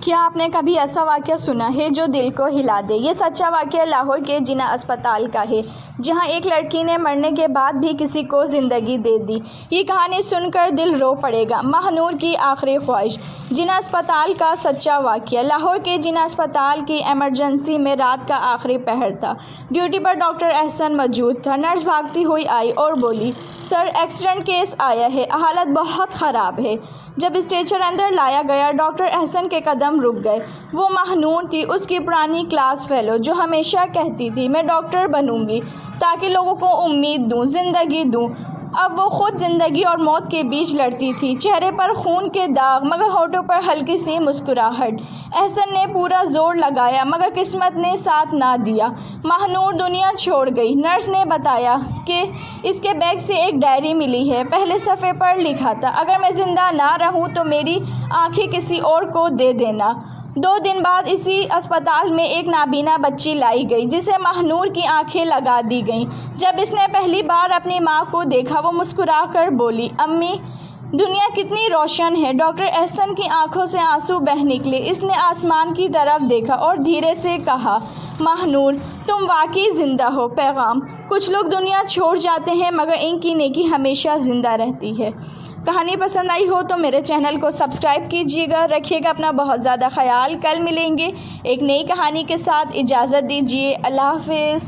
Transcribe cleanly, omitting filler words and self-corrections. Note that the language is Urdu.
کیا آپ نے کبھی ایسا واقعہ سنا ہے جو دل کو ہلا دے؟ یہ سچا واقعہ لاہور کے جناح اسپتال کا ہے، جہاں ایک لڑکی نے مرنے کے بعد بھی کسی کو زندگی دے دی۔ یہ کہانی سن کر دل رو پڑے گا۔ ماہ نور کی آخری خواہش۔ جناح اسپتال کا سچا واقعہ۔ لاہور کے جناح اسپتال کی ایمرجنسی میں رات کا آخری پہر تھا۔ ڈیوٹی پر ڈاکٹر احسن موجود تھا۔ نرس بھاگتی ہوئی آئی اور بولی، سر ایکسیڈنٹ کیس آیا ہے، حالت بہت خراب ہے۔ جب اسٹریچر اندر لایا گیا، ڈاکٹر احسن کے قدم رک گئے۔ وہ ماہ نور تھی، اس کی پرانی کلاس فیلو، جو ہمیشہ کہتی تھی میں ڈاکٹر بنوں گی تاکہ لوگوں کو امید دوں، زندگی دوں۔ اب وہ خود زندگی اور موت کے بیچ لڑتی تھی، چہرے پر خون کے داغ مگر ہونٹوں پر ہلکی سی مسکراہٹ۔ احسن نے پورا زور لگایا مگر قسمت نے ساتھ نہ دیا۔ ماہ نور دنیا چھوڑ گئی۔ نرس نے بتایا کہ اس کے بیگ سے ایک ڈائری ملی ہے، پہلے صفحے پر لکھا تھا، اگر میں زندہ نہ رہوں تو میری آنکھیں کسی اور کو دے دینا۔ 2 دن بعد اسی اسپتال میں ایک نابینا بچی لائی گئی جسے ماہ نور کی آنکھیں لگا دی گئیں۔ جب اس نے پہلی بار اپنی ماں کو دیکھا، وہ مسکرا کر بولی، امی دنیا کتنی روشن ہے۔ ڈاکٹر احسن کی آنکھوں سے آنسو بہہ نکلے۔ اس نے آسمان کی طرف دیکھا اور دھیرے سے کہا، ماہ نور تم واقعی زندہ ہو۔ پیغام، کچھ لوگ دنیا چھوڑ جاتے ہیں مگر ان کی نیکی ہمیشہ زندہ رہتی ہے۔ کہانی پسند آئی ہو تو میرے چینل کو سبسکرائب کیجیے گا۔ رکھیے گا اپنا بہت زیادہ خیال۔ کل ملیں گے ایک نئی کہانی کے ساتھ۔ اجازت دیجیے، اللہ حافظ۔